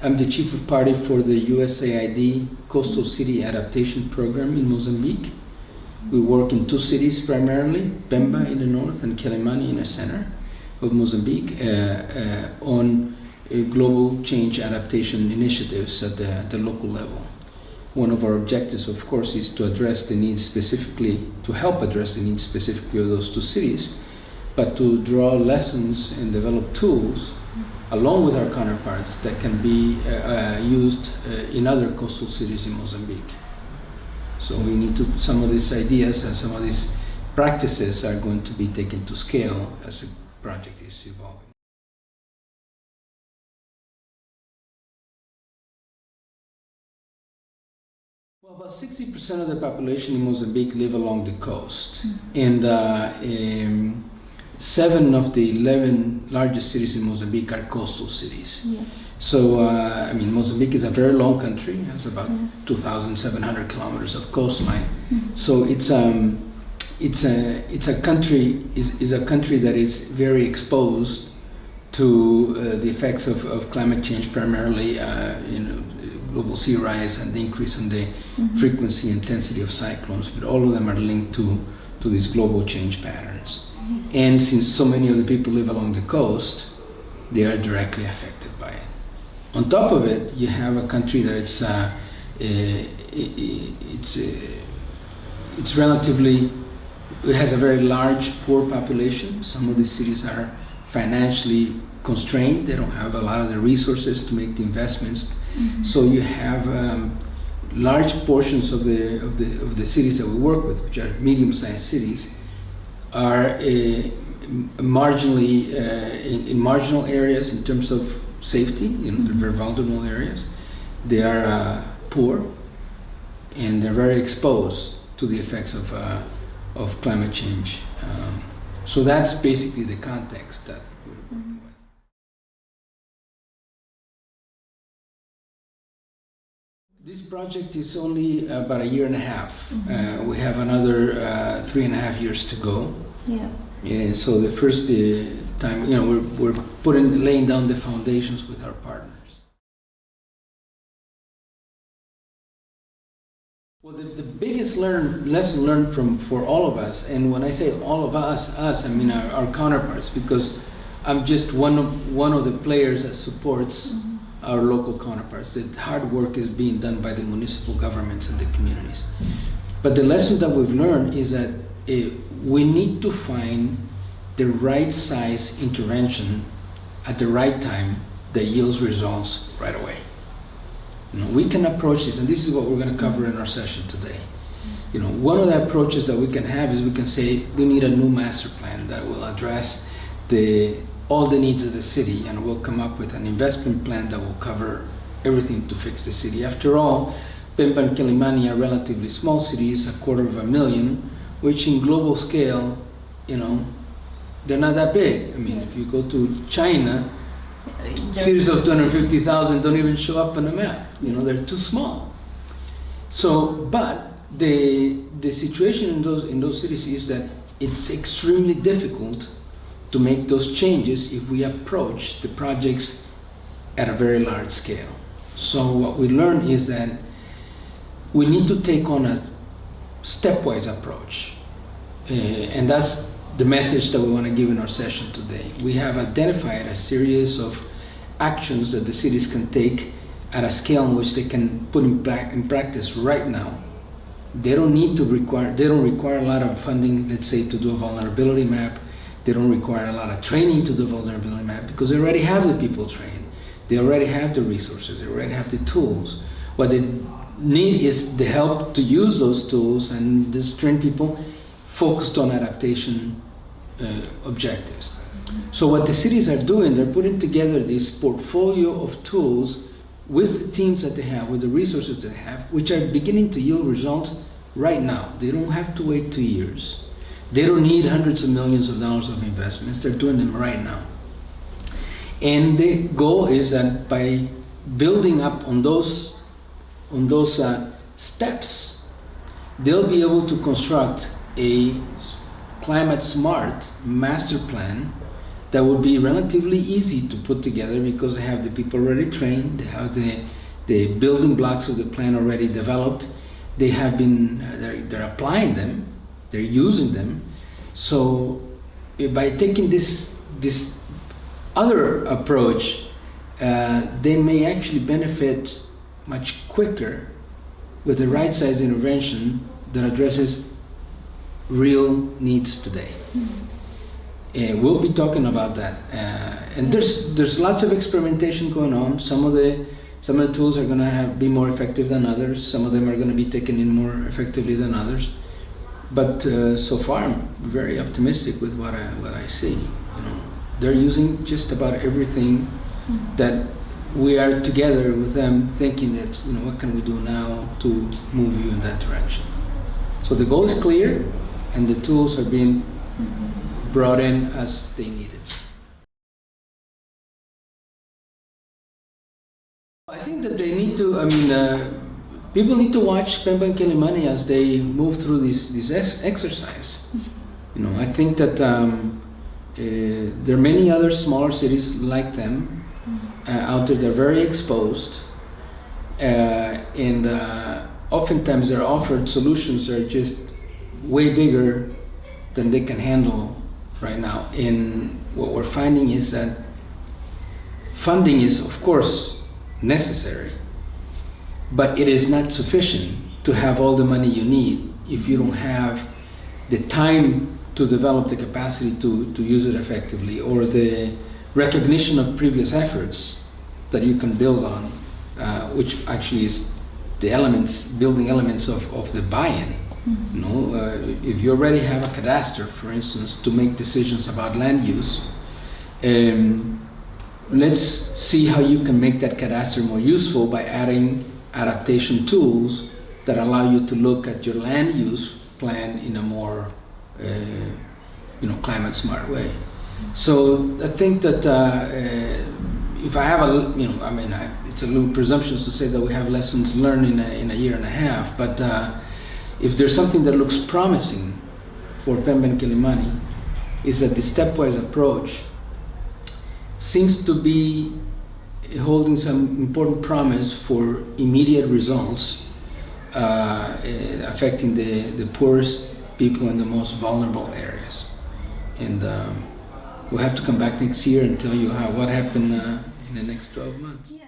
I'm the chief of party for the USAID Coastal City Adaptation Program in Mozambique. We work in two cities primarily, Pemba in the north and Quelimane in the center of Mozambique, on global change adaptation initiatives at the local level. One of our objectives, of course, is to address the needs specifically, to help address the needs specifically of those two cities, but to draw lessons and develop tools along with our counterparts that can be used in other coastal cities in Mozambique. So we need to, some of these ideas and some of these practices are going to be taken to scale as the project is evolving. Well, about 60% of the population in Mozambique live along the coast, and 7 of the 11 largest cities in Mozambique are coastal cities. Yeah. So, I mean, Mozambique is a very long country. It has about 2,700 kilometers of coastline. So it's a country that is very exposed to the effects of climate change, primarily, global sea rise and the increase in the frequency and intensity of cyclones. But all of them are linked to these global change patterns. And since so many of the people live along the coast, they are directly affected by it. On top of it, you have a country that it has a very large poor population. Some of the cities are financially constrained. They don't have a lot of the resources to make the investments. So you have large portions of the cities that we work with, which are medium-sized cities, are marginally in marginal areas in terms of safety. They're very vulnerable areas. They are poor, and they're very exposed to the effects of climate change. So that's basically the context that we're working with. This project is only about a year and a half. We have another 3.5 years to go. Yeah. So the first time, we're laying down the foundations with our partners. Well, the biggest lesson learned for all of us, and when I say all of us, I mean our counterparts, because I'm just one of the players that supports our local counterparts. The hard work is being done by the municipal governments and the communities. But the lesson that we've learned is that we need to find the right size intervention at the right time that yields results right away. We can approach this, and this is what we're going to cover in our session today. One of the approaches that we can have is we can say we need a new master plan that will address all the needs of the city, and we'll come up with an investment plan that will cover everything to fix the city. After all, Pemba and Quelimane are relatively small cities, 250,000, which in global scale, they're not that big. I mean, if you go to China, cities of 250,000 don't even show up on the map. They're too small. So, but the situation in those cities is that it's extremely difficult to make those changes if we approach the projects at a very large scale. So what we learned is that we need to take on a stepwise approach. And that's the message that we want to give in our session today. We have identified a series of actions that the cities can take at a scale in which they can put in practice right now. They don't require a lot of funding, let's say, to do a vulnerability map. They don't require a lot of training to do a vulnerability map because they already have the people trained. They already have the resources. They already have the tools. What they need is the help to use those tools and just train people focused on adaptation objectives. So what the cities are doing, they're putting together this portfolio of tools with the teams that they have, with the resources that they have, which are beginning to yield results right now. They don't have to wait 2 years. They don't need hundreds of millions of dollars of investments. They're doing them right now. And the goal is that by building up on those steps, they'll be able to construct a climate smart master plan that would be relatively easy to put together because they have the people already trained, they have the building blocks of the plan already developed, they have been, they're applying them, they're using them. So by taking this other approach, they may actually benefit much quicker with the right size intervention that addresses real needs today. We'll be talking about that, and there's lots of experimentation going on. Some of the tools are going to be more effective than others. Some of them are going to be taken in more effectively than others. But so far, I'm very optimistic with what I see. You know, they're using just about everything that we are together with them, thinking that, you know, what can we do now to move you in that direction. So the goal is clear, and the tools are being brought in as they need it. I think that they need to, I mean, people need to watch Pemba and Quelimane as they move through this exercise. You know, I think that there are many other smaller cities like them out there. They're very exposed, and oftentimes they're offered solutions that are just way bigger than they can handle right now. And what we're finding is that funding is, of course, necessary, but it is not sufficient to have all the money you need if you don't have the time to develop the capacity to use it effectively, or the recognition of previous efforts that you can build on, which actually is the building elements of the buy-in. You know, if you already have a cadastre, for instance, to make decisions about land use, let's see how you can make that cadastre more useful by adding adaptation tools that allow you to look at your land use plan in a more you know, climate smart way. So I think that if I have you know, I mean, it's a little presumptuous to say that we have lessons learned in a year and a half, but if there's something that looks promising for Pemba and Quelimane, is that the stepwise approach seems to be holding some important promise for immediate results affecting the poorest people in the most vulnerable areas. And we'll have to come back next year and tell you what happened in the next 12 months. Yeah.